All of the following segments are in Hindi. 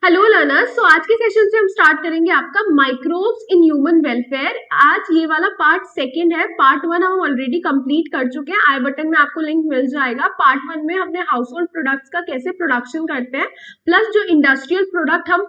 Hello learners. सो आज के सेशन से हम स्टार्ट करेंगे आपका माइक्रोब्स इन ह्यूमन वेलफेयर। आज ये वाला पार्ट सेकंड है। पार्ट वन हम ऑलरेडी कंप्लीट कर चुके हैं। आई बटन में आपको लिंक मिल जाएगा। पार्ट वन में हमने हाउस होल्ड प्रोडक्ट्स का कैसे प्रोडक्शन करते हैं, प्लस जो इंडस्ट्रियल प्रोडक्ट हम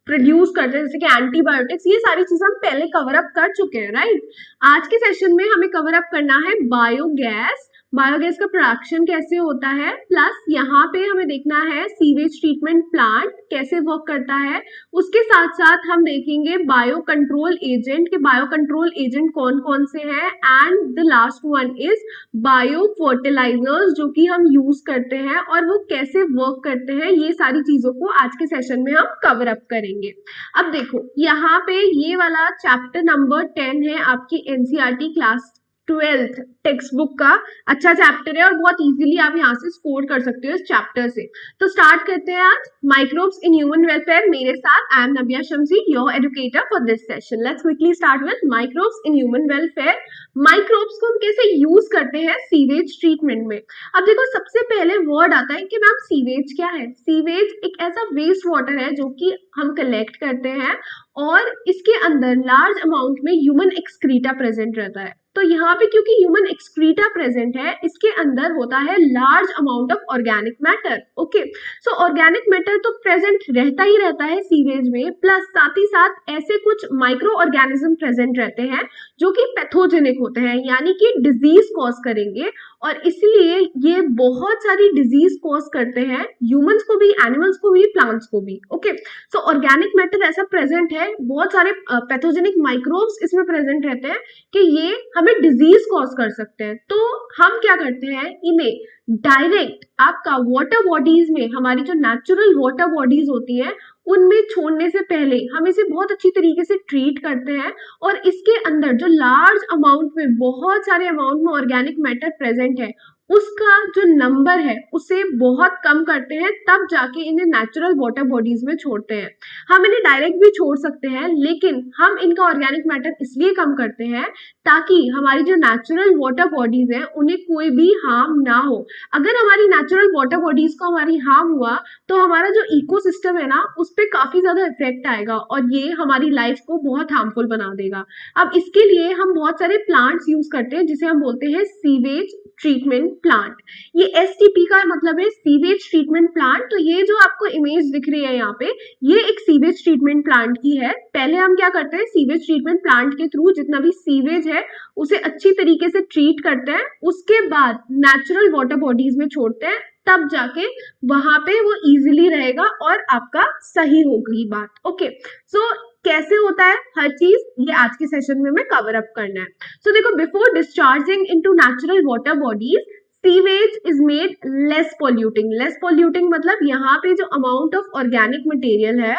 प्रोड्यूस करते हैं जैसे कि एंटीबायोटिक्स, ये सारी चीजें हम पहले कवर अप कर चुके हैं, राइट। आज के सेशन में हमें कवर अप करना है बायोगैस। बायोगैस का प्रोडक्शन कैसे होता है, प्लस यहाँ पे हमें देखना है सीवेज ट्रीटमेंट प्लांट कैसे वर्क करता है। उसके साथ साथ हम देखेंगे बायो कंट्रोल एजेंट के बायो कंट्रोल एजेंट कौन कौन से हैं, and the last one is bio fertilisers जो कि हम यूज करते हैं और वो कैसे वर्क करते हैं। ये सारी चीजों को आज के सेशन में हम कवर अप करेंगे। अब देखो यहाँ पे ये वाला चैप्टर नंबर 10 है आपकी NCERT class 12th text book का। अच्छा चैप्टर है और बहुत इजीली आप यहाँ से स्कोर कर सकते हो इस चैप्टर से। तो स्टार्ट करते हैं आज माइक्रोब्स इन ह्यूमन वेलफेयर मेरे साथ। I am Nabiya Shamsi, your educator for this session. Let's quickly start with microbes in human welfare. Microbes को हम कैसे यूज करते हैं सीवेज ट्रीटमेंट में। अब देखो सबसे पहले वर्ड आता है कि मैम सीवेज क्या है। सीवेज एक ऐसा वेस्ट वाटर है जो कि हम कलेक्ट करते हैं और इसके अंदर लार्ज अमाउंट में ह्यूमन एक्सक्रीटा प्रेजेंट रहता है। तो यहाँ पे क्योंकि ह्यूमन एक्सक्रीटा प्रेजेंट है, इसके अंदर होता है large amount of organic matter. Okay, so organic matter तो प्रेजेंट रहता ही रहता है सीवेज में, प्लस साथ ही साथ ऐसे कुछ माइक्रो ऑर्गेनिज्म प्रेजेंट रहते हैं जो कि पैथोजेनिक होते हैं, यानी कि डिजीज कॉज करेंगे, और इसलिए ये बहुत सारी डिजीज कॉज करते हैं, ह्यूमंस को भी, एनिमल्स को भी, प्लांट्स को भी। ओके, सो ऑर्गेनिक मैटर ऐसा प्रेजेंट है, बहुत सारे पैथोजेनिक माइक्रोब्स इसमें प्रेजेंट रहते हैं कि ये हमें डिजीज कॉज कर सकते हैं। तो हम क्या करते हैं, इन्हें डायरेक्ट आपका वाटर बॉडीज में, हमारी जो नेचुरल वाटर बॉडीज होती है उनमें छोड़ने से पहले हम इसे बहुत अच्छी तरीके से ट्रीट करते हैं, और इसके अंदर जो लार्ज अमाउंट में, बहुत सारे अमाउंट में ऑर्गेनिक मैटर प्रेजेंट है, उसका जो नंबर है उसे बहुत कम करते हैं, तब जाके इन्हें नेचुरल वाटर बॉडीज में छोड़ते हैं। हम इन्हें डायरेक्ट भी छोड़ सकते हैं, लेकिन हम इनका ऑर्गेनिक मैटर इसलिए कम करते हैं ताकि हमारी जो नेचुरल वाटर बॉडीज हैं उन्हें कोई भी हार्म ना हो। अगर हमारी नेचुरल वाटर बॉडीज को हमारी हार्म हुआ तो हमारा जो इकोसिस्टम है ना, उस पर काफी ज्यादा इफेक्ट आएगा और ये हमारी लाइफ को बहुत हार्मफुल बना देगा। अब इसके लिए हम बहुत सारे प्लांट्स यूज करते हैं जिसे हम बोलते हैं सीवेज ट्रीटमेंट प्लांट। ये एसटीपी का मतलब है सीवेज ट्रीटमेंट प्लांट। तो ये जो आपको इमेज दिख रही है यहाँ पे, ये एक सीवेज ट्रीटमेंट प्लांट की है। पहले हम क्या करते हैं, सीवेज ट्रीटमेंट प्लांट के थ्रू जितना भी सीवेज है उसे अच्छी तरीके से ट्रीट करते हैं, उसके बाद नेचुरल वाटर बॉडीज में छोड़ते हैं, तब जाके वहां पे वो इजीली रहेगा और आपका सही होगी बात। ओके, सो कैसे होता है हर चीज, ये आज के सेशन में हमें कवर अप करना है। सो देखो, before discharging into natural water bodies, sewage is made less polluting. Less polluting मतलब यहाँ पे जो अमाउंट ऑफ ऑर्गेनिक मटेरियल है,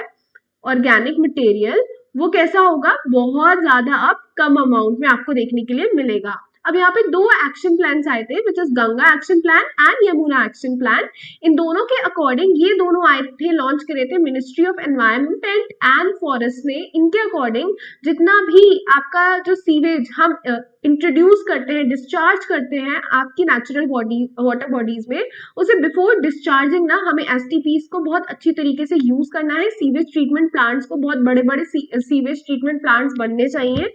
ऑर्गेनिक मटेरियल वो कैसा होगा, बहुत ज्यादा अब कम अमाउंट में आपको देखने के लिए मिलेगा। अब यहाँ पे दो एक्शन प्लान आए थे, which is Ganga action plan and Yamuna action plan. इन दोनों के अकॉर्डिंग, ये दोनों आए थे, लॉन्च करे थे ministry of environment and forest ने। इनके अकॉर्डिंग जितना भी आपका जो सीवेज हम इंट्रोड्यूस करते हैं, डिस्चार्ज करते हैं आपकी नेचुरल बॉडी वाटर बॉडीज में, उसे बिफोर डिस्चार्जिंग ना हमें एसटीपीज को बहुत अच्छी तरीके से यूज करना है। सीवेज ट्रीटमेंट प्लांट्स को, बहुत बड़े बड़े सीवेज ट्रीटमेंट प्लांट्स बनने चाहिए,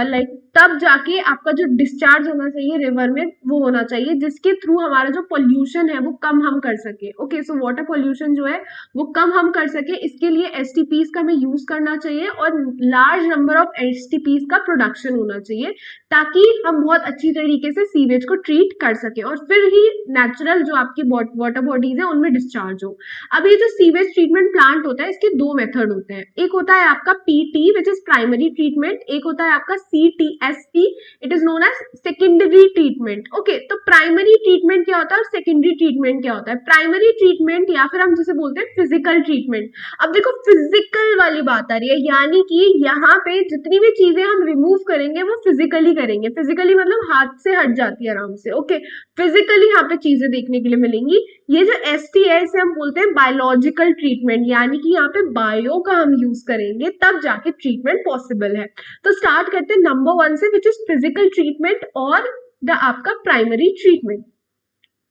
लाइक तब जाके आपका जो डिस्चार्ज होना चाहिए रिवर में वो होना चाहिए, जिसके थ्रू हमारा जो पोल्यूशन है वो कम हम कर सके। ओके, सो वाटर पोल्यूशन जो है वो कम हम कर सके, इसके लिए एसटीपीज का हमें यूज करना चाहिए और लार्ज नंबर ऑफ एसटीपीज का प्रोडक्शन होना चाहिए, ताकि हम बहुत अच्छी तरीके से सीवेज को ट्रीट कर सके और फिर ही नेचुरल जो आपकी वाटर बॉडीज है उनमें डिस्चार्ज हो। अब ये जो सीवेज ट्रीटमेंट प्लांट होता है, इसके दो मेथड होते हैं। एक होता है आपका PT which is primary treatment, एक होता है आपका CTST, it is known as secondary treatment. Okay, तो प्राइमरी ट्रीटमेंट क्या होता है और सेकेंडरी ट्रीटमेंट क्या होता है। प्राइमरी ट्रीटमेंट या फिर हम जिसे बोलते हैं फिजिकल ट्रीटमेंट। अब देखो फिजिकल वाली बात आ रही है, यानी कि यहाँ पे जितनी भी चीजें हम रिमूव करेंगे वो फिजिकली करेंगे। फिजिकली मतलब हाथ से हट जाती है आराम से। ओके, फिजिकली यहाँ पे चीजें देखने के लिए मिलेंगी। ये जो एसटी है इसे हम बोलते हैं बायोलॉजिकल ट्रीटमेंट, यानी कि यहाँ पे बायो का हम यूज करेंगे तब जाके ट्रीटमेंट पॉसिबल है। तो स्टार्ट करते हैं नंबर 1 से, विच इज फिजिकल ट्रीटमेंट और द आपका प्राइमरी ट्रीटमेंट।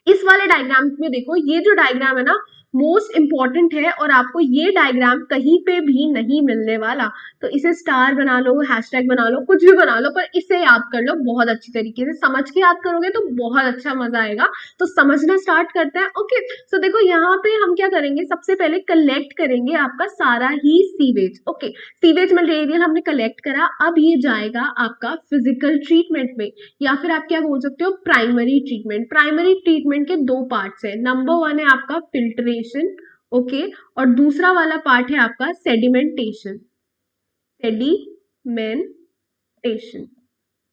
इस वाले डायग्राम में देखो, ये जो डायग्राम है ना, मोस्ट इंपॉर्टेंट है और आपको ये डायग्राम कहीं पे भी नहीं मिलने वाला। तो इसे स्टार बना लो, हैशटैग बना लो, कुछ भी बना लो, पर इसे याद कर लो बहुत अच्छी तरीके से। समझ के याद करोगे तो बहुत अच्छा मजा आएगा। तो समझना स्टार्ट करते हैं। ओके, सो देखो यहाँ पे हम क्या करेंगे, सबसे पहले कलेक्ट करेंगे आपका सारा ही सीवेज। ओके, सीवेज मटेरियल हमने कलेक्ट करा, अब ये जाएगा आपका फिजिकल ट्रीटमेंट में, या फिर आप क्या बोल सकते हो, प्राइमरी ट्रीटमेंट। प्राइमरी ट्रीटमेंट के दो पार्ट्स है। नंबर वन है आपका फिल्ट्रेशन, ओके, और दूसरा वाला पार्ट है आपका सेडिमेंटेशन। Sedimentation,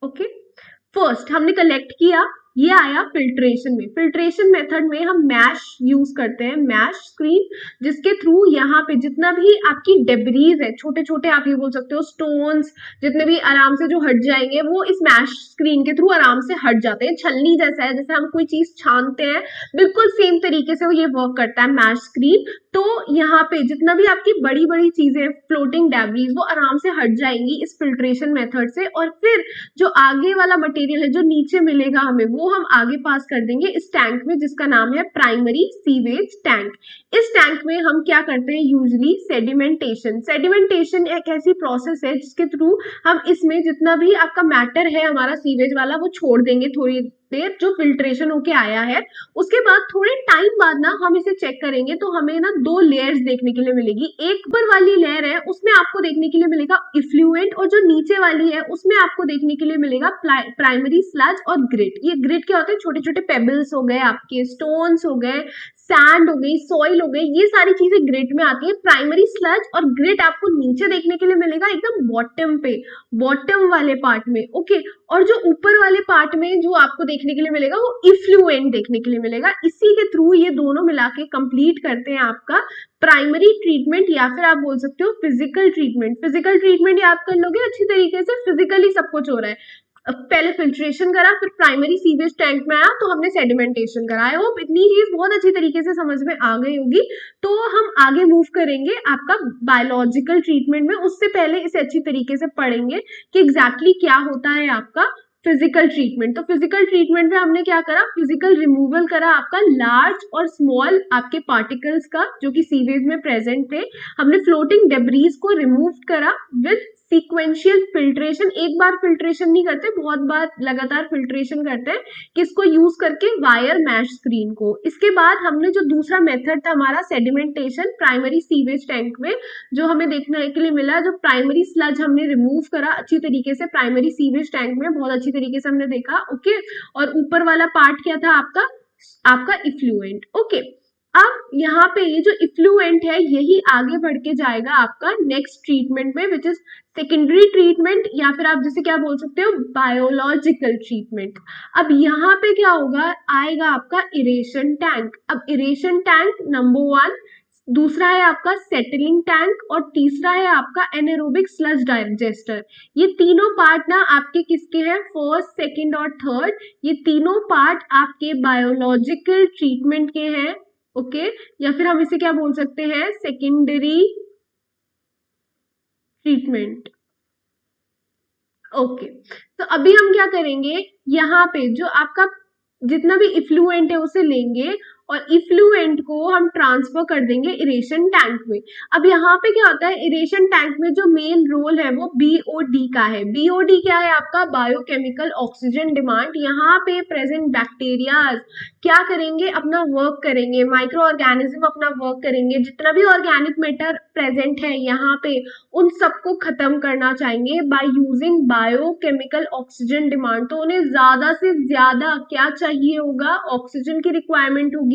okay. फर्स्ट हमने कलेक्ट किया, ये आया फिल्ट्रेशन में। फिल्ट्रेशन मेथड में हम मैश यूज करते हैं, मैश स्क्रीन, जिसके थ्रू यहाँ पे जितना भी आपकी डेब्रीज है, छोटे छोटे आप ये बोल सकते हो स्टोन्स, जितने भी आराम से जो हट जाएंगे वो इस मैश स्क्रीन के थ्रू आराम से हट जाते हैं। छलनी जैसा है, जैसे हम कोई चीज छानते हैं, बिल्कुल सेम तरीके से वो ये वर्क करता है मैश स्क्रीन। तो यहाँ पे जितना भी आपकी बड़ी बड़ी चीजें, फ्लोटिंग डेब्रीज, वो आराम से हट जाएंगी इस फिल्ट्रेशन मेथड से। और फिर जो आगे वाला मटेरियल है जो नीचे मिलेगा हमें, वो हम आगे पास कर देंगे इस टैंक में, जिसका नाम है प्राइमरी सीवेज टैंक। इस टैंक में हम क्या करते हैं, यूजली सेडिमेंटेशन। सेडिमेंटेशन एक ऐसी प्रोसेस है जिसके थ्रू हम इसमें जितना भी आपका मैटर है हमारा सीवेज वाला, वो छोड़ देंगे थोड़ी देर, जो फिल्ट्रेशन होके आया है। उसके बाद थोड़े टाइम बाद ना हम इसे चेक करेंगे तो हमें ना दो लेयर्स देखने के लिए मिलेगी। एक ऊपर वाली लेयर है उसमें आपको देखने के लिए मिलेगा इफ्लुएंट, और जो नीचे वाली है उसमें आपको देखने के लिए मिलेगा प्राइमरी स्लज और ग्रिट। ये ग्रिट क्या होते हैं, छोटे छोटे पेबल्स हो गए, आपके स्टोन्स हो गए, सैंड हो गई, सॉइल हो गई, ये सारी चीजें ग्रिट में आती है। प्राइमरी स्लज और ग्रिट आपको नीचे देखने के लिए मिलेगा, एकदम बॉटम पे, बॉटम वाले पार्ट में, ओके। और जो ऊपर वाले पार्ट में जो आपको देखने के लिए मिलेगा वो इफ्लुएंट देखने के लिए मिलेगा। इसी के थ्रू ये दोनों मिला के कंप्लीट करते हैं आपका प्राइमरी ट्रीटमेंट, या फिर आप बोल सकते हो फिजिकल ट्रीटमेंट। फिजिकल ट्रीटमेंट याद कर लोगे अच्छी तरीके से, फिजिकली सब कुछ हो रहा है। पहले फिल्ट्रेशन करा, फिर प्राइमरी सीवेज टैंक में आया, तो हमने सेडिमेंटेशन करा। आई होप इतनी चीज बहुत अच्छी तरीके से समझ में आ गई होगी। तो हम आगे मूव करेंगे आपका बायोलॉजिकल ट्रीटमेंट में। उससे पहले इसे अच्छी तरीके से पढ़ेंगे कि एग्जैक्टली क्या होता है आपका फिजिकल ट्रीटमेंट। तो फिजिकल ट्रीटमेंट में हमने क्या करा, फिजिकल रिमूवल करा आपका लार्ज और स्मॉल आपके पार्टिकल्स का जो कि सीवेज में प्रेजेंट थे। हमने फ्लोटिंग डेब्रीज को रिमूव करा विद सीक्वेंशियल फिल्ट्रेशन। एक बार फिल्ट्रेशन नहीं करते, बहुत बार लगातार फिल्ट्रेशन करते हैं, किसको यूज करके, वायर मैश स्क्रीन को। इसके बाद हमने जो दूसरा मेथड था हमारा सेडिमेंटेशन प्राइमरी सीवेज टैंक में, जो हमें देखने के लिए मिला, जो प्राइमरी स्लज हमने रिमूव करा अच्छी तरीके से प्राइमरी सीवेज टैंक में, बहुत अच्छी तरीके से हमने देखा, ओके। और ऊपर वाला पार्ट क्या था आपका इफ्लुएंट, ओके। अब यहाँ पे ये जो इफ्लुएंट है यही आगे बढ़ के जाएगा आपका नेक्स्ट ट्रीटमेंट में, विच इज सेकेंडरी ट्रीटमेंट, या फिर आप जिसे क्या बोल सकते हो, बायोलॉजिकल ट्रीटमेंट। अब यहाँ पे क्या होगा, आएगा आपका इरेशन टैंक। अब इरेशन टैंक नंबर वन, दूसरा है आपका सेटलिंग टैंक, और तीसरा है आपका एनारोबिक स्लज डाइजेस्टर। ये तीनों पार्ट ना आपके किसके हैं, फर्स्ट, सेकंड और थर्ड, ये तीनों पार्ट आपके बायोलॉजिकल ट्रीटमेंट के हैं, ओके। या फिर हम इसे क्या बोल सकते हैं, सेकेंडरी ट्रीटमेंट, ओके। तो अभी हम क्या करेंगे, यहाँ पे जो आपका जितना भी इफ्लुएंट है उसे लेंगे और इफ्लुएंट को हम ट्रांसफर कर देंगे इरेशन टैंक में। अब यहाँ पे क्या होता है, इरेशन टैंक में जो मेन रोल है वो बीओडी का है। बीओडी क्या है आपका, बायोकेमिकल ऑक्सीजन डिमांड। यहाँ पे प्रेजेंट बैक्टीरियाज क्या करेंगे, अपना वर्क करेंगे, माइक्रो ऑर्गेनिज्म अपना वर्क करेंगे, जितना भी ऑर्गेनिक मैटर प्रेजेंट है यहाँ पे उन सबको खत्म करना चाहेंगे by using biochemical oxygen demand. तो उन्हें ज्यादा से ज्यादा क्या चाहिए होगा, ऑक्सीजन की रिक्वायरमेंट होगी,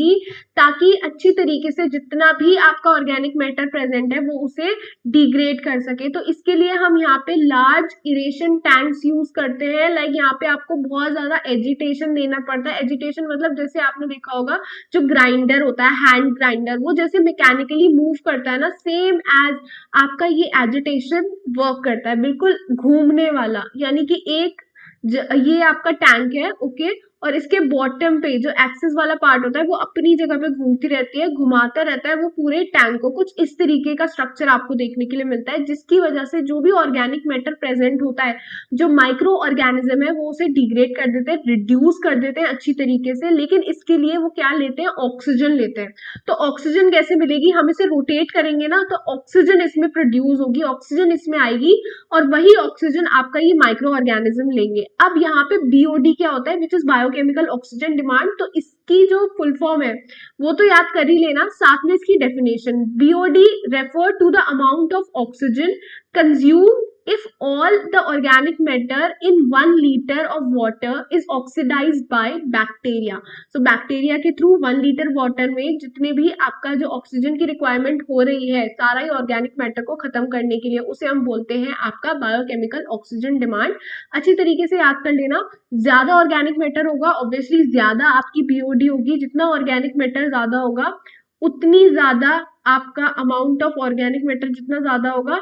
ताकि अच्छी तरीके से जितना भी आपका ऑर्गेनिक मैटर प्रेजेंट है वो उसे डिग्रेड कर सके। तो इसके लिए हम यहाँ पे लार्ज इरेशन टैंक्स यूज करते हैं। लाइक यहाँ पे आपको बहुत ज्यादा एजिटेशन देना पड़ता है। एजिटेशन मतलब जैसे आपने देखा होगा जो ग्राइंडर होता है, हैंड ग्राइंडर, वो जैसे मैकेनिकली मूव करता है ना, सेम एज आपका ये एजिटेशन वर्क करता है, बिल्कुल घूमने वाला। यानी कि एक ये आपका टैंक है, ओके, और इसके बॉटम पे जो एक्सिस वाला पार्ट होता है वो अपनी जगह पे घूमती रहती है, घुमाता रहता है वो पूरे टैंक को। कुछ इस तरीके का स्ट्रक्चर आपको देखने के लिए मिलता है, जिसकी वजह से जो भी ऑर्गेनिक मैटर प्रेजेंट होता है, जो माइक्रो ऑर्गेनिज्म है, वो उसे डिग्रेड कर देते हैं, रिड्यूस कर देते हैं अच्छी तरीके से। लेकिन इसके लिए वो क्या लेते हैं, ऑक्सीजन लेते हैं। तो ऑक्सीजन कैसे मिलेगी, हम इसे रोटेट करेंगे ना तो ऑक्सीजन इसमें प्रोड्यूस होगी, ऑक्सीजन इसमें आएगी और वही ऑक्सीजन आपका ये माइक्रो ऑर्गेनिज्म लेंगे। अब यहाँ पे बीओडी क्या होता है, which is biochemical oxygen demand. तो इसकी जो फुल फॉर्म है वो तो याद कर ही लेना, साथ में इसकी definition. BOD refer to the amount of oxygen consume if all the organic matter in 1 liter of water is oxidized by bacteria. So bacteria के थ्रू 1 लीटर वाटर में जितने भी आपका जो ऑक्सीजन की रिक्वायरमेंट हो रही है सारा ही ऑर्गेनिक मैटर को खत्म करने के लिए, उसे हम बोलते हैं आपका बायोकेमिकल ऑक्सीजन डिमांड। अच्छी तरीके से याद कर लेना, ज्यादा ऑर्गेनिक मैटर होगा ऑब्वियसली ज्यादा आपकी बीओडी होगी। जितना ऑर्गेनिक मैटर ज्यादा होगा उतनी ज्यादा आपका अमाउंट ऑफ ऑर्गेनिक मैटर जितना ज्यादा होगा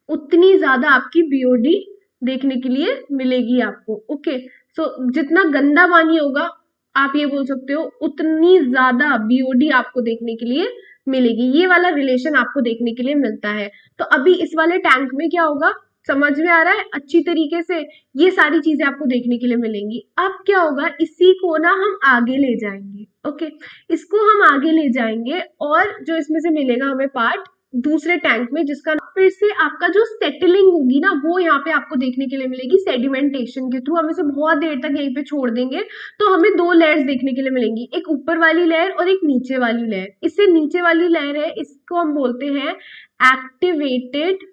उतनी ज्यादा आपकी बीओडी देखने के लिए मिलेगी आपको। ओके, सो जितना गंदा पानी होगा आप ये बोल सकते हो उतनी ज्यादा बीओडी आपको देखने के लिए मिलेगी। ये वाला रिलेशन आपको देखने के लिए मिलता है। तो अभी इस वाले टैंक में क्या होगा, समझ में आ रहा है अच्छी तरीके से, ये सारी चीजें आपको देखने के लिए मिलेंगी। अब क्या होगा, इसी को ना हम आगे ले जाएंगे। ओके, इसको हम आगे ले जाएंगे और जो इसमें से मिलेगा हमें पार्ट दूसरे टैंक में, जिसका फिर से आपका जो सेटलिंग होगी ना वो यहाँ पे आपको देखने के लिए मिलेगी सेडिमेंटेशन के थ्रू। हम इसे बहुत देर तक यहीं पे छोड़ देंगे तो हमें 2 लेयर्स देखने के लिए मिलेंगी, एक ऊपर वाली लेयर और एक नीचे वाली लेयर। इससे नीचे वाली लेयर है, इसको हम बोलते हैं एक्टिवेटेड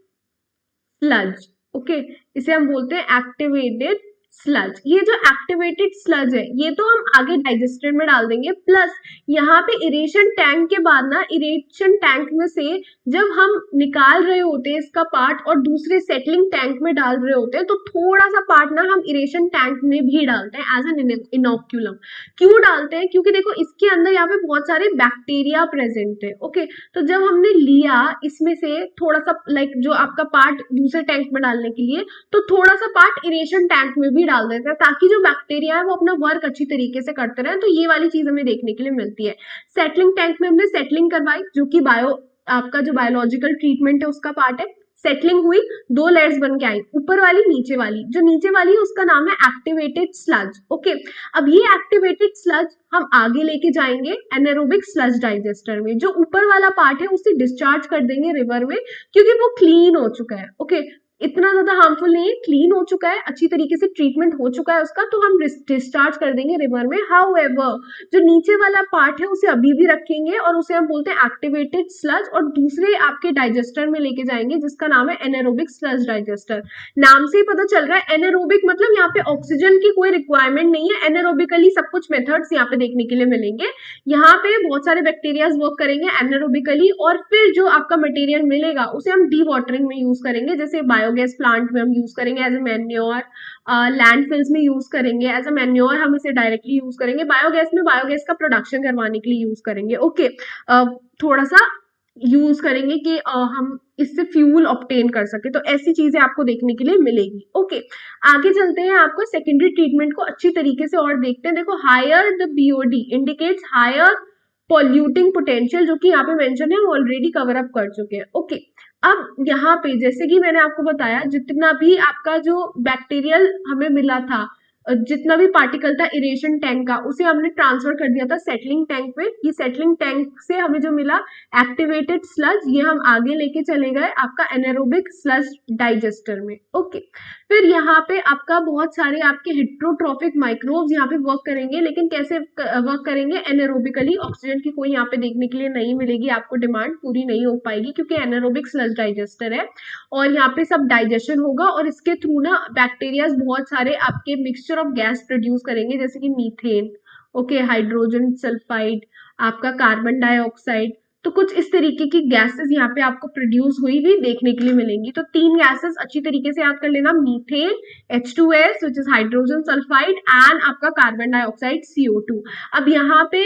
स्लज। ओके, इसे हम बोलते हैं एक्टिवेटेड स्लज। ये जो एक्टिवेटेड स्लज है ये तो हम आगे डाइजेस्टर में डाल देंगे। प्लस यहाँ पे इरेशन टैंक के बाद ना, इरेशन टैंक में से जब हम निकाल रहे होते हैं इसका पार्ट और दूसरे सेटलिंग टैंक में डाल रहे होते हैं तो थोड़ा सा पार्ट ना हम इरेशन टैंक में भी डालते हैं एज एन इनोक्यूलम। क्यों डालते हैं, क्योंकि देखो इसके अंदर यहाँ पे बहुत सारे बैक्टीरिया प्रेजेंट है। ओके, तो जब हमने लिया इसमें से थोड़ा सा लाइक जो आपका पार्ट दूसरे टैंक में डालने के लिए, तो थोड़ा सा पार्ट इरेशन टैंक में भी डाल देते हैं ताकि जो बैक्टीरिया है वो अपना वर्क अच्छी तरीके से करते रहे। तो ये वाली चीज हमें देखने के लिए मिलती है। सेटलिंग टैंक में हमने सेटलिंग करवाई जो कि आपका जो बायोलॉजिकल ट्रीटमेंट है उसका पार्ट है। सेटलिंग हुई, 2 लेयर्स बन के आई, ऊपर वाली नीचे वाली। जो नीचे वाली है उसका नाम है एक्टिवेटेड स्लज। ओके, अब ये एक्टिवेटेड स्लज हम आगे लेके जाएंगे एनारोबिक स्लज डाइजेस्टर में। जो ऊपर वाला पार्ट है उसे डिस्चार्ज कर देंगे रिवर में क्योंकि वो क्लीन हो चुका है। ओके, इतना ज्यादा हार्मफुल नहीं है, क्लीन हो चुका है, अच्छी तरीके से ट्रीटमेंट हो चुका है उसका, तो हम डिस्चार्ज कर देंगे रिवर में। हाउएवर जो नीचे वाला पार्ट है उसे अभी भी रखेंगे और उसे हम बोलते हैं एक्टिवेटेड स्लज और दूसरे आपके डाइजेस्टर में लेके जाएंगे जिसका नाम है एनारोबिक स्लज डाइजेस्टर। नाम से ही पता चल रहा है एनारोबिक मतलब यहाँ पे ऑक्सीजन की कोई रिक्वायरमेंट नहीं है। एनारोबिकली सब कुछ मेथड्स यहाँ पे देखने के लिए मिलेंगे। यहाँ पे बहुत सारे बैक्टीरियाज वर्क करेंगे एनारोबिकली और फिर जो आपका मटेरियल मिलेगा उसे हम डी वाटरिंग में यूज करेंगे। जैसे बायोगैस प्लांट में हम यूज करेंगे एज ए मैन्योर, लैंडफिल्स में यूज करेंगे एज अ मैन्योर, हम इसे डायरेक्टली यूज करेंगे। बायोगैस में बायोगैस का प्रोडक्शन करवाने के लिए यूज करेंगे। ओके, थोड़ा सा यूज करेंगे कि हम इससे फ्यूल ऑब्टेन कर सके। तो ऐसी चीजें आपको देखने के लिए मिलेगी। ओके, आगे चलते हैं, आपको सेकेंडरी ट्रीटमेंट को अच्छी तरीके से और देखते हैं। देखो, higher the BOD indicates higher polluting potential, जो कि यहाँ पे मेंशन है, ऑलरेडी कवर अप कर चुके हैं। ओके, अब यहाँ पे जैसे कि मैंने आपको बताया जितना भी आपका जो बैक्टीरियल हमें मिला था, जितना भी पार्टिकल था इरेशन टैंक का, उसे हमने ट्रांसफर कर दिया था सेटलिंग टैंक में। ये सेटलिंग टैंक से हमें जो मिला एक्टिवेटेड स्लज, ये हम आगे लेके चले गए आपका एनारोबिक स्लज डाइजेस्टर में। ओके, फिर यहाँ पे आपका बहुत सारे आपके हेट्रोट्रॉफिक माइक्रोब्स यहाँ पे वर्क करेंगे, लेकिन कैसे वर्क करेंगे, एनारोबिकली। ऑक्सीजन की कोई यहाँ पे देखने के लिए नहीं मिलेगी, आपको डिमांड पूरी नहीं हो पाएगी क्योंकि एनारोबिक स्लज डाइजेस्टर है और यहाँ पे सब डाइजेशन होगा और इसके थ्रू ना बैक्टीरिया बहुत सारे आपके मिक्सचर ऑफ गैस प्रोड्यूस करेंगे जैसे कि मीथेन, ओके, हाइड्रोजन सल्फाइड, आपका कार्बन डाइऑक्साइड। तो कुछ इस तरीके की गैसेस यहाँ पे आपको प्रोड्यूस हुई भी देखने के लिए मिलेंगी। तो 3 गैसेस अच्छी तरीके से याद कर लेना, methane, H2S which is hydrogen sulphide and आपका कार्बन डाइऑक्साइड CO2। अब यहाँ पे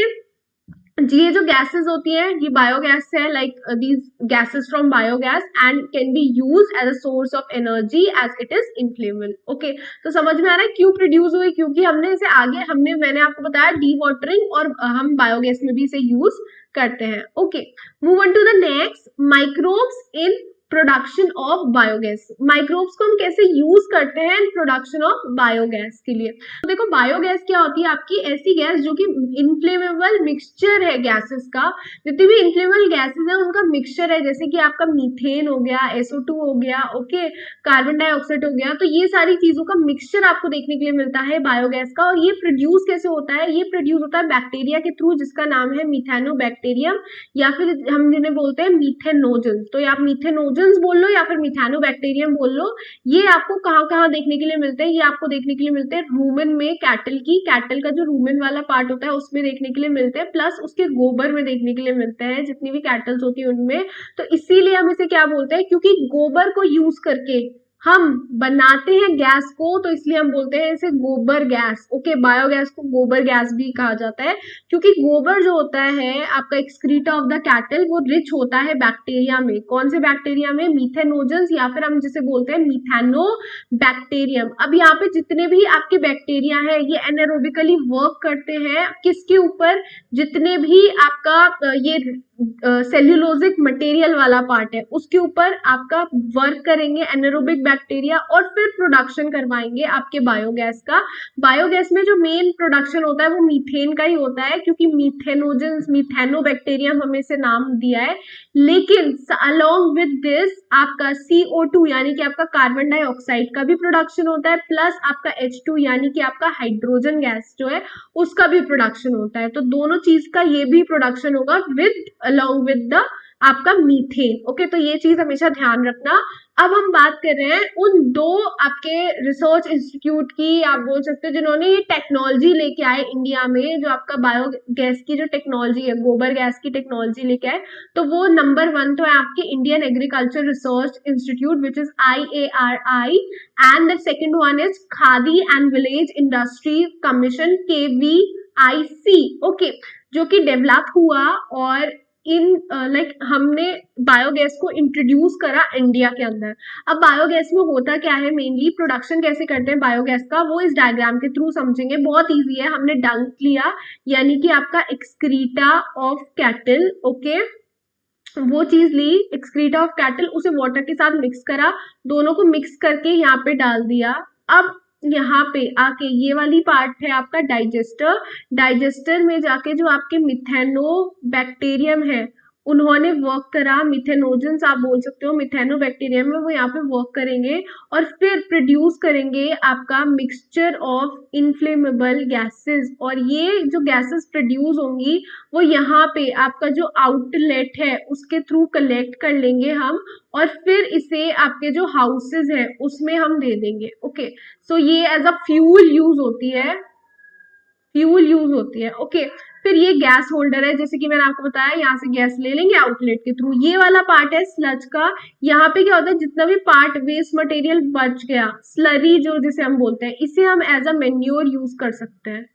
ये जो गैसेस होती हैं ये बायोगैस है, like these gases from biogas and can be use as a source of energy as it is inflammable. Okay, तो समझ में आ रहा है क्यों प्रोड्यूस हुई, क्योंकि हमने इसे आगे मैंने आपको बताया डी वाटरिंग, और हम बायोगैस में भी इसे यूज करते हैं। Okay, move on to the next, microbes in production of biogas. Microbes को हम कैसे यूज करते हैं इन प्रोडक्शन ऑफ बायोगैस के लिए। तो देखो बायोगैस क्या होती है, आपकी ऐसी गैस जो कि इनफ्लेमेबल मिक्सचर है गैसेस का। जितनी भी इनफ्लेमेबल गैसेस है उनका मिक्सचर है, जैसे कि आपका मीथेन हो गया, SO2 हो गया, ओके, कार्बन डाइऑक्साइड हो गया। तो ये सारी चीजों का मिक्सचर आपको देखने के लिए मिलता है बायोगैस का। और ये प्रोड्यूस कैसे होता है, ये प्रोड्यूस होता है बैक्टीरिया के थ्रू, जिसका नाम है मिथेनोबैक्टीरियम, या फिर हम जिन्हें बोलते हैं मीथेनोजेंस। तो आप मीथेनोजेंस बोल लो या फिर मिथेनोबैक्टीरियम बोल लो। ये आपको कहाँ कहाँ देखने के लिए मिलते हैं, ये आपको देखने के लिए मिलते हैं रूमेन में, कैटल का जो रूमेन वाला पार्ट होता है उसमें देखने के लिए मिलते हैं, प्लस उसके गोबर में देखने के लिए मिलते हैं, जितनी भी कैटल्स होती है उनमें। तो इसीलिए हम इसे क्या बोलते हैं, क्योंकि गोबर को यूज करके हम बनाते हैं गैस को, तो इसलिए हम बोलते हैं इसे गोबर गैस। ओके, बायोगैस को गोबर गैस भी कहा जाता है, क्योंकि गोबर जो होता है आपका एक्सक्रीटा ऑफ द कैटल, वो रिच होता है बैक्टीरिया में। कौन से बैक्टीरिया में, मीथेनोजेंस, या फिर हम जिसे बोलते हैं मिथेनो बैक्टीरियम। अब यहाँ पे जितने भी आपके बैक्टीरिया हैं ये एनारोबिकली वर्क करते हैं किसके ऊपर, जितने भी आपका ये सेल्यूलोजिक मटेरियल वाला पार्ट है उसके ऊपर आपका वर्क करेंगे एनारोबिक बैक्टीरिया, और फिर प्रोडक्शन करवाएंगे आपके बायोगैस का। बायोगैस में जो मेन प्रोडक्शन होता है वो मीथेन का ही होता है, क्योंकि मीथेनोजेंस, मिथेनोबैक्टीरियम हमें इसे नाम दिया है। लेकिन अलोंग विद दिस आपका CO2 यानी कि आपका कार्बन डाइऑक्साइड का भी प्रोडक्शन होता है, प्लस आपका H2 यानी कि आपका हाइड्रोजन गैस जो है उसका भी प्रोडक्शन होता है। तो दोनों चीज का ये भी प्रोडक्शन होगा विद along with the आपका मीथेन। ओके, तो ये चीज हमेशा ध्यान रखना। अब हम बात कर रहे हैं उन दो आपके रिसर्च इंस्टीट्यूट की, आप बोल सकते हो, जिन्होंने ये टेक्नोलॉजी लेके आए इंडिया में, जो आपका बायोगैस की जो टेक्नोलॉजी है, गोबर गैस की टेक्नोलॉजी लेके आए। तो वो नंबर 1 तो है आपके Indian agriculture research institute which is IARI, and the second one is khadi and village industry commission, KVIC। Okay, जो कि डेवलप हुआ और हमने बायोगैस को इंट्रोड्यूस करा इंडिया के अंदर। अब बायोगैस में होता क्या है, मेनली प्रोडक्शन कैसे करते हैं बायोगैस का, वो इस डायग्राम के थ्रू समझेंगे। बहुत इजी है, हमने डंक लिया यानी कि आपका एक्सक्रीटा ऑफ कैटल, ओके, वो चीज ली एक्सक्रीटा ऑफ कैटल, उसे वाटर के साथ मिक्स करा, दोनों को मिक्स करके यहाँ पे डाल दिया। अब यहाँ पे आके ये वाली पार्ट है आपका डाइजेस्टर। डाइजेस्टर में जाके जो आपके मिथेनो बैक्टीरियम है उन्होंने वर्क करा, मिथेनोजेंस आप बोल सकते हो, मिथेनोबैक्टीरियम में वो यहाँ पे वर्क करेंगे और फिर प्रोड्यूस करेंगे आपका मिक्सचर ऑफ इनफ्लेमेबल गैसेस। और ये जो गैसेस प्रोड्यूस होंगी वो यहाँ पे आपका जो आउटलेट है उसके थ्रू कलेक्ट कर लेंगे हम, और फिर इसे आपके जो हाउसेस है उसमें हम दे देंगे। ओके, सो ये एज अ फ्यूल यूज होती है, ओके। फिर ये गैस होल्डर है, जैसे कि मैंने आपको बताया, यहाँ से गैस ले लेंगे आउटलेट के थ्रू। ये वाला पार्ट है स्लज का। यहाँ पे क्या होता है, जितना भी पार्ट वेस्ट मटेरियल बच गया, स्लरी जो जिसे हम बोलते हैं, इसे हम एज अ मैन्योर यूज कर सकते हैं।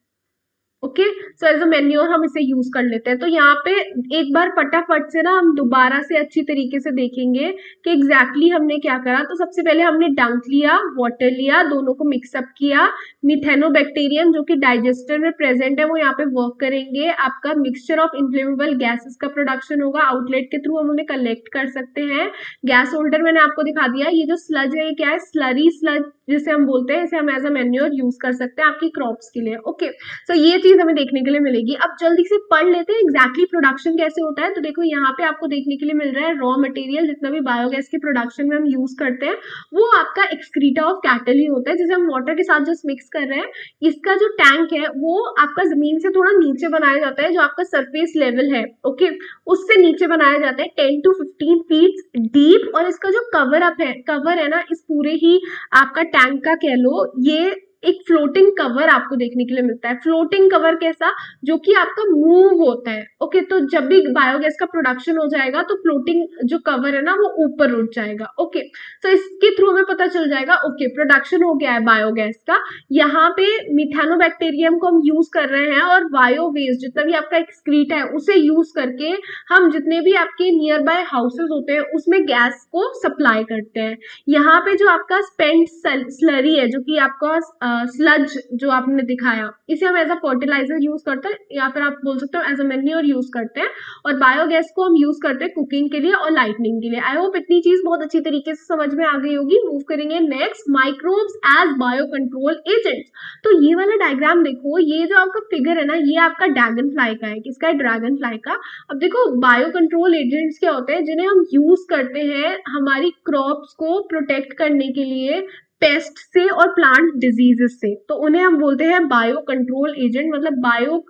Okay, so as a manure हम इसे यूज कर लेते हैं। तो यहाँ पे एक बार फटाफट से ना हम दोबारा से अच्छी तरीके से देखेंगे कि एग्जैक्टली हमने क्या करा। तो सबसे पहले हमने डंक लिया, वाटर लिया, दोनों को मिक्सअप किया। मिथेनोबैक्टीरियम जो कि डाइजेस्टर में प्रेजेंट है वो यहाँ पे वर्क करेंगे, आपका मिक्सचर ऑफ इनफ्लेमेबल गैसेस का प्रोडक्शन होगा, आउटलेट के थ्रू हम उन्हें कलेक्ट कर सकते हैं। गैस होल्डर मैंने आपको दिखा दिया। ये जो स्लज है ये क्या है, स्लरी स्लज जिसे हम बोलते हैं, इसे हम एज अ मैन्योर यूज कर सकते हैं आपकी क्रॉप्स के लिए। ओके, सो ये चीज हमें देखने के लिए मिलेगी। अब जल्दी से पढ़ लेते हैं एग्जैक्टली प्रोडक्शन कैसे होता है। तो देखो यहाँ पे आपको देखने के लिए मिल रहा है रॉ मटेरियल, जितना भी बायोगैस के प्रोडक्शन में हम यूज करते हैं वो आपका एक्सक्रीटा ऑफ कैटल ही होता है, जिसे हम वाटर के साथ जस्ट मिक्स कर रहे हैं। इसका जो टैंक है वो आपका जमीन से थोड़ा नीचे बनाया जाता है, जो आपका सरफेस लेवल है, ओके, उससे नीचे बनाया जाता है 10 to 15 फीट डीप। और इसका जो कवर है ना, इस पूरे ही आपका टैंक का कह लो, ये एक फ्लोटिंग कवर आपको देखने के लिए मिलता है। फ्लोटिंग कवर कैसा, जो कि आपका मूव होता है। ओके, तो जब भी बायोगैस का प्रोडक्शन हो जाएगा तो फ्लोटिंग जो कवर है ना वो ऊपर उठ जाएगा। ओके, तो इसके थ्रू हमें पता चल जाएगा ओके प्रोडक्शन हो गया है बायोगैस का। यहाँ पे मिथेनोबैक्टीरियम को हम यूज कर रहे हैं और बायो वेस्ट जितना भी आपका एक्सक्रीट है उसे यूज करके हम जितने भी आपके नियर बाय हाउसेस होते हैं उसमें गैस को सप्लाई करते हैं। यहाँ पे जो आपका स्पेंट स्लरी है, जो कि आपका स्लज जो आपने दिखाया, इसे हम एज अ फर्टिलाइजर यूज करते हैं या फिर आप बोल सकते हो एज अ मैन्योर यूज करते हैं। और बायोगैस को हम यूज करते हैं कुकिंग के लिए और लाइटनिंग के लिए। आई होप इतनी चीज बहुत अच्छी तरीके से समझ में आ गई होगी। मूव करेंगे next, microbes as bio control agents. तो ये वाला डायग्राम देखो, ये जो आपका फिगर है ना ये आपका ड्रैगन फ्लाई का है। किसका है? ड्रैगन फ्लाई का। अब देखो बायो कंट्रोल एजेंट्स क्या होते हैं जिन्हें हम यूज करते हैं हमारी क्रॉप्स को प्रोटेक्ट करने के लिए पेस्ट से और प्लांट डिजीजेस से। तो उन्हें हम बोलते हैं बायो कंट्रोल एजेंट। मतलब बायो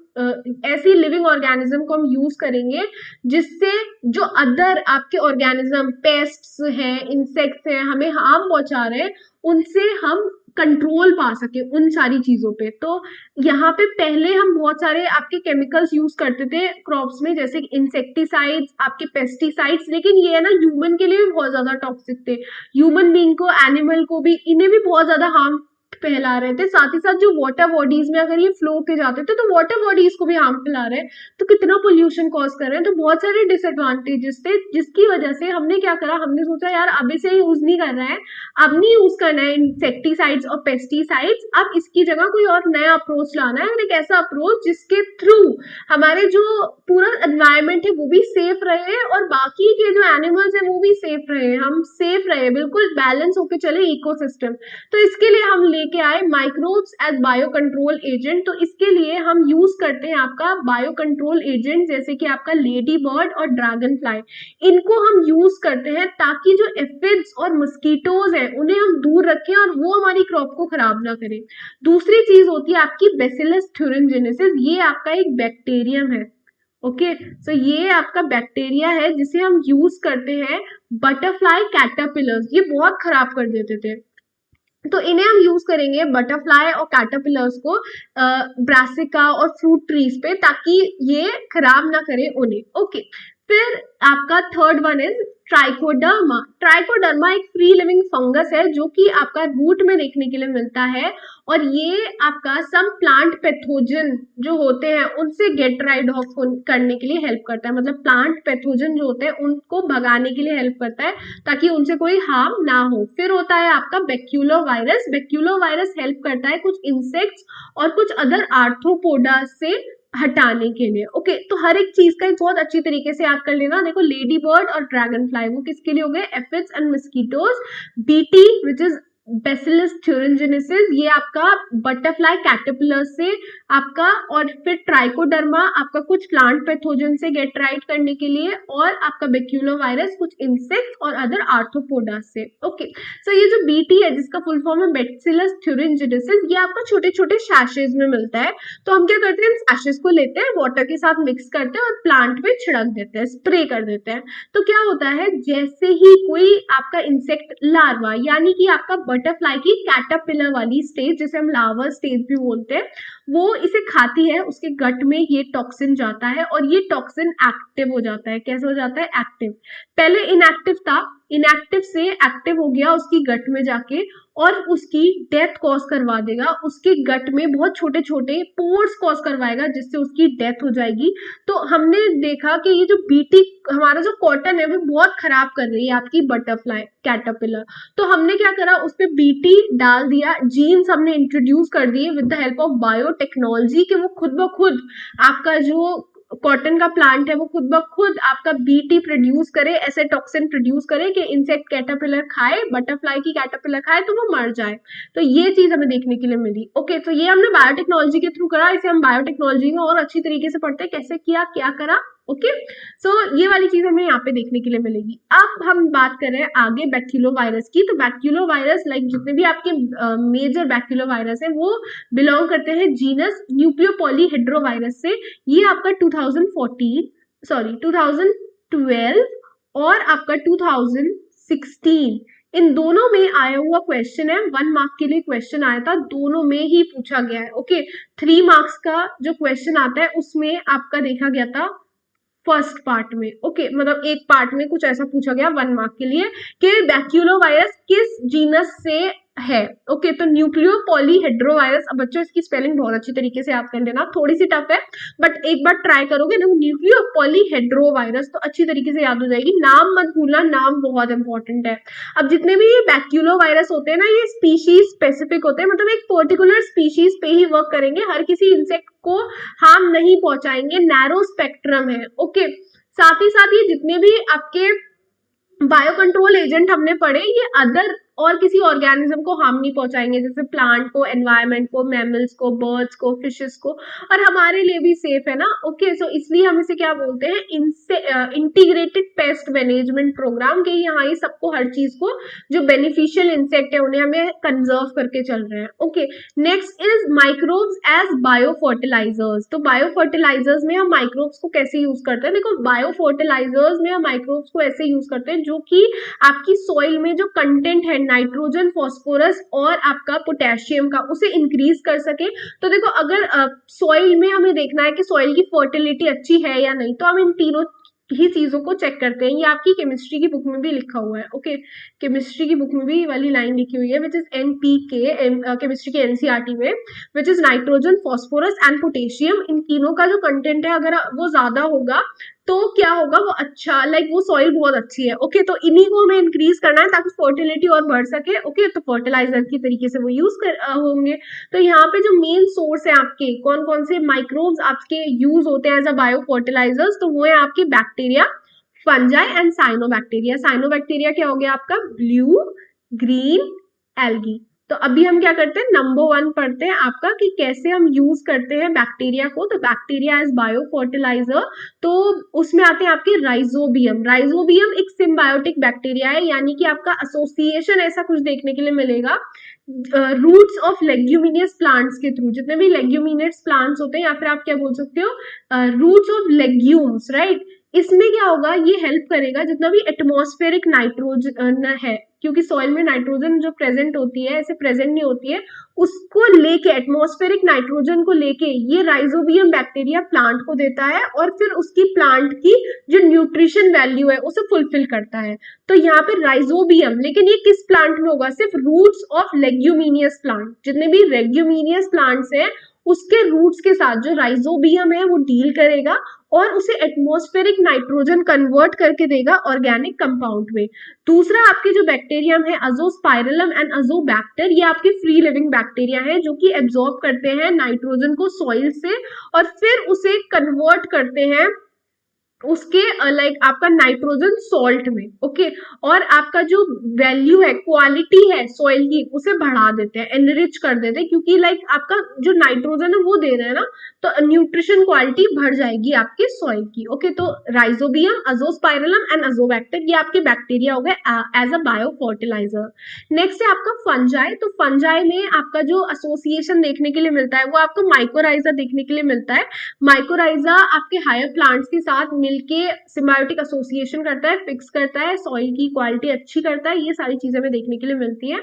ऐसी लिविंग ऑर्गेनिज्म को हम यूज करेंगे जिससे जो अदर आपके ऑर्गेनिज्म पेस्ट्स हैं, इंसेक्ट्स हैं, हमें हार्म पहुंचा रहे हैं, उनसे हम कंट्रोल पा सके उन सारी चीजों पे। तो यहाँ पे पहले हम बहुत सारे आपके केमिकल्स यूज करते थे क्रॉप्स में, जैसे इंसेक्टिसाइड्स, आपके पेस्टिसाइड्स, लेकिन ये है ना ह्यूमन के लिए भी बहुत ज्यादा टॉक्सिक थे। ह्यूमन बीइंग को, एनिमल को भी, इन्हें भी बहुत ज्यादा हार्म फैला रहे थे। साथ ही साथ जो वाटर बॉडीज में अगर ये फ्लो के जाते थे तो वाटर बॉडीज को भी हार्म फैला रहे हैं, तो कितना पोल्यूशन कॉज कर रहे हैं। तो बहुत सारे डिसएडवांटेजेस थे जिसकी वजह से हमने क्या करा, हमने सोचा यार अब इसे यूज नहीं कर रहा है, अब नहीं यूज करना है इंसेक्टिसाइड्स और पेस्टिसाइड्स, अब इसकी जगह कोई और नया अप्रोच लाना है। और एक ऐसा अप्रोच जिसके थ्रू हमारे जो पूरा एनवायरमेंट है वो भी सेफ रहे और बाकी के जो एनिमल्स है वो भी सेफ रहे, हम सेफ रहे, बिल्कुल बैलेंस होके चले इकोसिस्टम। तो इसके लिए हम लेके आए microbes as bio control agent. तो इसके लिए हम यूज करते हैं आपका बायो कंट्रोल एजेंट, जैसे कि आपका लेडी बर्ड और ड्रैगन फ्लाई। इनको हम यूज करते हैं ताकि जो एफिड्स और मस्कीटोज हैं उन्हें हम दूर रखें और वो हमारी क्रॉप को खराब ना करें। दूसरी चीज होती है आपकी बैसिलस thuringiensis। ये आपका एक बैक्टीरियम है। ओके, सो ये आपका बैक्टीरिया है जिसे हम यूज करते हैं बटरफ्लाई कैटरपिलर्स, ये बहुत खराब कर देते थे। तो इन्हें हम यूज करेंगे बटरफ्लाई और कैटरपिलर्स को ब्रासिका और फ्रूट ट्रीज पे, ताकि ये खराब ना करे उन्हें। ओके, फिर आपका third one is trichoderma. Trichoderma एक फ्री लिविंग फंगस है जो कि आपका रूट में देखने के लिए मिलता है और ये आपका सम प्लांट पैथोजन जो होते हैं उनसे गेट राइड ऑफ करने के लिए हेल्प करता है। मतलब प्लांट पैथोजन जो होते हैं उनको भगाने के लिए हेल्प करता है ताकि उनसे कोई हार्म ना हो। फिर होता है आपका बैक्यूलो वायरस। बैक्यूलो वायरस हेल्प करता है कुछ इंसेक्ट्स और कुछ अदर आर्थ्रोपोडा से हटाने के लिए। ओके, तो हर एक चीज का एक बहुत अच्छी तरीके से याद कर लेना। देखो लेडी बर्ड और ड्रैगन फ्लाई वो किसके लिए हो गए? Aphids and mosquitoes. BT which is bacillus thuringiensis, ये आपका बटरफ्लाई कैटरपिलर से आपका, और फिर ट्राइकोडर्मा आपका कुछ प्लांट पैथोजन से गेट राइट करने के लिए, और आपका बैक्यूलो वायरस कुछ इंसेक्ट्स और अदर आर्थ्रोपोडा से। ओके, सो ये जो बीटी है जिसका फुल फॉर्म है बैसिलस thuringiensis, ये आपका छोटे छोटे सैशेज में मिलता है। तो हम क्या करते हैं, सैशेज को लेते हैं, वाटर के साथ मिक्स करते हैं और प्लांट पे छिड़क देते हैं, स्प्रे कर देते हैं। तो क्या होता है, जैसे ही कोई आपका इंसेक्ट लार्वा यानी कि आपका बटरफ्लाई की कैटरपिलर वाली स्टेज, जिसे हम लार्वा स्टेज भी बोलते हैं, वो इसे खाती है, उसके गट में ये टॉक्सिन जाता है और ये टॉक्सिन एक्टिव हो जाता है। कैसे हो जाता है? एक्टिव। पहले इनएक्टिव था, इनएक्टिव से एक्टिव हो गया उसकी गट में जाके और उसकी डेथ कॉज करवा देगा। उसके गट में बहुत छोटे छोटे पोर्स कॉज करवाएगा जिससे उसकी डेथ हो जाएगी। तो हमने देखा कि ये जो बीटी हमारा जो कॉटन है वो बहुत खराब कर रही है आपकी बटरफ्लाई कैटरपिलर। तो हमने क्या करा, उस पर बीटी डाल दिया, जीन्स हमने इंट्रोड्यूस कर दिए with the help of biotechnology कि वो खुद ब खुद आपका जो कॉटन का प्लांट है वो खुद ब खुद आपका बीटी प्रोड्यूस करे, ऐसे टॉक्सिन प्रोड्यूस करे कि इंसेक्ट कैटरपिलर खाए, बटरफ्लाई की कैटरपिलर खाए तो वो मर जाए। तो ये चीज हमें देखने के लिए मिली। ओके, तो ये हमने बायोटेक्नोलॉजी के थ्रू करा। इसे हम बायोटेक्नोलॉजी में और अच्छी तरीके से पढ़ते हैं कैसे किया, क्या करा। ओके, सो ये वाली चीज हमें यहाँ पे देखने के लिए मिलेगी। अब हम बात कर रहे हैं आगे बैक्यूलो वायरस की। तो बैक्यूलो वायरस लाइक जितने भी आपके मेजर बैक्यूलो वायरस है वो बिलोंग करते हैं जीनस न्यूक्लियोपॉलीहेड्रोवायरस से। ये आपका 2012 और आपका 2016 इन दोनों में आया हुआ क्वेश्चन है, 1 मार्क के लिए क्वेश्चन आया था, दोनों में ही पूछा गया है। ओके, 3 मार्क्स का जो क्वेश्चन आता है उसमें आपका देखा गया था फर्स्ट पार्ट में। ओके, मतलब एक पार्ट में कुछ ऐसा पूछा गया 1 मार्क के लिए कि बैक्यूलोवायरस किस जीनस से है। ओके, तो न्यूक्लियो पॉलीहेड्रोवायरस। अब बच्चों इसकी स्पेलिंग बहुत अच्छी तरीके से याद कर लेना, थोड़ी सी टफ है बट एक बार ट्राई करोगे देखो, न्यूक्लियो पॉलीहेड्रोवायरस तो अच्छी तरीके से याद हो जाएगी। नाम मत भूलना, नाम बहुत इंपॉर्टेंट है। अब जितने भी ये बैक्यूलोवायरस होते हैं ना, ये स्पीशीज स्पेसिफिक होते हैं, मतलब एक पर्टिकुलर स्पीशीज पे ही वर्क करेंगे, हर किसी इंसेक्ट को हार्म नहीं पहुंचाएंगे, नैरो स्पेक्ट्रम है। ओके, साथ ही साथ ये जितने भी आपके बायो कंट्रोल एजेंट हमने पढ़े, ये अदर और किसी ऑर्गेनिज्म को हार्म नहीं पहुंचाएंगे, जैसे प्लांट को, एनवायरनमेंट को, मैमल्स को, बर्ड्स को, फिशेस को, और हमारे लिए भी सेफ है ना। ओके, सो इसलिए हम इसे क्या बोलते हैं, इनसे इंटीग्रेटेड पेस्ट मैनेजमेंट प्रोग्राम, के यहाँ ये सबको, हर चीज को जो बेनिफिशियल इंसेक्ट है उन्हें हमें कंजर्व करके चल रहे हैं। Okay, next is microbes as bio fertilisers. तो बायो फर्टिलाइजर्स में हम माइक्रोब्स को कैसे यूज करते हैं, देखो बायो फर्टिलाइजर्स में हम माइक्रोब्स को ऐसे यूज करते हैं जो कि आपकी सॉइल में जो कंटेंट है नाइट्रोजन, फॉस्फोरस और आपका पोटेशियम का, उसे इंक्रीज कर सके। तो देखो, अगर सॉइल में हमें देखना है कि सॉइल की फर्टिलिटी अच्छी है या नहीं, तो हम इन तीनों ही चीजों को चेक करते हैं। ये आपकी केमिस्ट्री की बुक में भी लिखा हुआ है। ओके, केमिस्ट्री की बुक में भी ये वाली लाइन लिखी हुई है, विच इज NPK, केमिस्ट्री के NCERT में, which is nitrogen, phosphorus and potassium. इन तीनों का जो कंटेंट है अगर वो ज्यादा होगा तो क्या होगा, वो अच्छा, लाइक वो सॉइल बहुत अच्छी है। ओके, तो इन्हीं को हमें इंक्रीज करना है ताकि फर्टिलिटी और बढ़ सके। ओके, तो फर्टिलाइजर की तरीके से वो यूज होंगे। तो यहाँ पे जो मेन सोर्स है आपके, कौन कौन से माइक्रोब्स आपके यूज होते हैं एज अ बायो फर्टिलाइजर्स, तो वो है आपके bacteria, fungi and cyanobacteria. Cyanobacteria क्या हो गया आपका, ब्लू ग्रीन एल्गी। तो अभी हम क्या करते हैं, नंबर 1 पढ़ते हैं आपका कि कैसे हम यूज करते हैं बैक्टीरिया को। तो बैक्टीरिया एज बायो फर्टिलाइजर, तो उसमें आते हैं आपके राइजोबियम। राइजोबियम एक सिम्बायोटिक बैक्टीरिया है, यानी कि आपका एसोसिएशन ऐसा कुछ देखने के लिए मिलेगा रूट्स ऑफ लेग्यूमिनियस प्लांट्स के थ्रू। जितने भी लेग्यूमिनियस प्लांट्स होते हैं, या फिर आप क्या बोल सकते हो, रूट्स ऑफ लेग्यूम्स, राइट। इसमें क्या होगा, ये हेल्प करेगा जितना भी एटमॉस्फेरिक नाइट्रोजन है, क्योंकि सॉइल में नाइट्रोजन जो प्रेजेंट होती है, ऐसे प्रेजेंट नहीं होती है, उसको लेके, एटमॉस्फेरिक नाइट्रोजन को लेके ये राइजोबियम बैक्टीरिया प्लांट को देता है, और फिर उसकी प्लांट की जो न्यूट्रिशन वैल्यू है उसे फुलफिल करता है। तो यहाँ पे राइजोबियम, लेकिन ये किस प्लांट में होगा, सिर्फ रूट्स ऑफ लेग्यूमिनियस प्लांट। जितने भी लेग्यूमिनियस प्लांट्स हैं उसके रूट्स के साथ जो राइजोबियम है वो डील करेगा और उसे एटमॉस्फेरिक नाइट्रोजन कन्वर्ट करके देगा ऑर्गेनिक कंपाउंड में। दूसरा आपके जो बैक्टीरियम है, अजोस्पाइरलम एंड अजोबैक्टर, ये आपके फ्री लिविंग बैक्टीरिया है जो कि एब्जॉर्ब करते हैं नाइट्रोजन को सॉइल से और फिर उसे कन्वर्ट करते हैं उसके लाइक आपका नाइट्रोजन सॉल्ट में। ओके, और आपका जो वैल्यू है, क्वालिटी है सॉइल की, उसे बढ़ा देते हैं, एनरिच कर देते हैं, क्योंकि लाइक आपका जो नाइट्रोजन है वो दे रहे हैं ना, तो न्यूट्रिशन क्वालिटी बढ़ जाएगी आपके सॉइल की। ओके, तो राइजोबियम, अजोस्पाइरलम एंड अजोबैक्टर, ये आपके बैक्टीरिया हो गए as a bio fertiliser. Next है आपका फंजाई। तो फंजाई में आपका जो एसोसिएशन देखने के लिए मिलता है वो आपको माइकोराइजा देखने के लिए मिलता है। माइकोराइजा आपके हायर प्लांट्स के साथ मिलके सिम्बायोटिक एसोसिएशन करता है, फिक्स करता है, सॉइल की क्वालिटी अच्छी करता है, ये सारी चीजें हमें देखने के लिए मिलती है।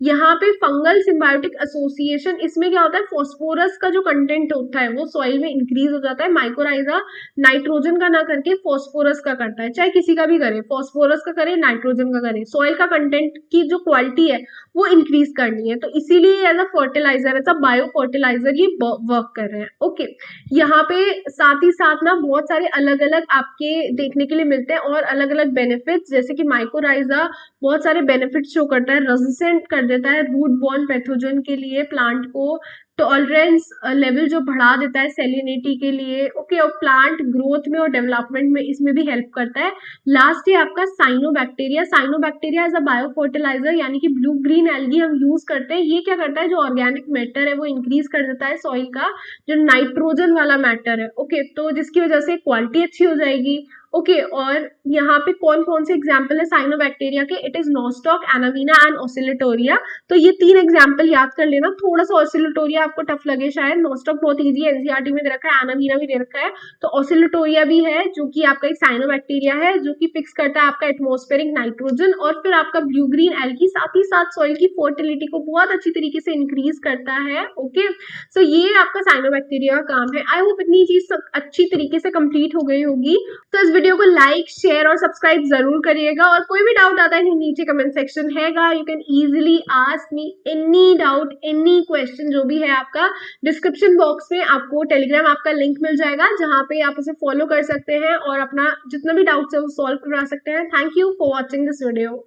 यहाँ पे फंगल सिम्बायोटिक एसोसिएशन, इसमें क्या होता है, फॉस्फोरस का जो कंटेंट होता है वो सॉइल में इंक्रीज हो जाता है। माइकोराइजा नाइट्रोजन का ना करके फॉस्फोरस का करता है, चाहे किसी का भी करे, फॉस्फोरस का करे, नाइट्रोजन का करे, सॉइल का कंटेंट की जो क्वालिटी है वो इंक्रीज करनी है। तो इसीलिए as a fertiliser, as a bio fertiliser ये वर्क कर रहे हैं। ओके, यहाँ पे साथ ही साथ ना बहुत सारे अलग अलग आपके देखने के लिए मिलते हैं और अलग अलग बेनिफिट्स, जैसे कि माइकोराइजा बहुत सारे बेनिफिट्स शो करता है, रेजिस्टेंट कर देता है रूट बॉर्न पैथोजन के लिए प्लांट को, टॉलरेंस लेवल जो बढ़ा देता है सैलिनिटी के लिए। ओके, और प्लांट ग्रोथ में और डेवलपमेंट में इसमें भी हेल्प करता है। लास्ट है आपका cyanobacteria. Cyanobacteria as a bio fertiliser, यानी कि ब्लू ग्रीन एल्गी हम यूज करते हैं। ये क्या करता है, जो ऑर्गेनिक मैटर है वो इंक्रीज कर देता है सॉइल का, जो नाइट्रोजन वाला मैटर है। ओके, तो जिसकी वजह से क्वालिटी अच्छी हो जाएगी ओके और यहाँ पे कौन कौन से एग्जाम्पल है साइनोबैक्टीरिया के, it is Nostoc, एनावीना and Oscillatoria. तो ये 3 एग्जाम्पल याद कर लेना। थोड़ा सा ओसिलेटोरिया आपको टफ लगे शायद, नोस्टॉक बहुत इजी है, एनसीईआरटी में दे रखा है, एनावीना भी दे रखा है। तो ओसिलेटोरिया भी है जो कि आपका एक साइनोबैक्टीरिया है जो कि फिक्स करता है आपका एटमॉस्फेरिक नाइट्रोजन, और फिर आपका ब्लू ग्रीन एल्गी साथ ही साथ सॉइल की फर्टिलिटी को बहुत अच्छी तरीके से इंक्रीज करता है। ओके सो ये आपका साइनोबैक्टीरिया का काम है। आई होप इतनी चीज अच्छी तरीके से कंप्लीट हो गई होगी। तो इस वीडियो को लाइक शेयर और सब्सक्राइब जरूर करिएगा, और कोई भी डाउट आता है नीचे कमेंट सेक्शन हैगा, you can easily ask me any doubt any question जो भी है आपका। डिस्क्रिप्शन बॉक्स में आपको टेलीग्राम आपका लिंक मिल जाएगा जहां पे आप उसे फॉलो कर सकते हैं और अपना जितना भी डाउट्स है वो सॉल्व करवा सकते हैं। Thank you for watching this video.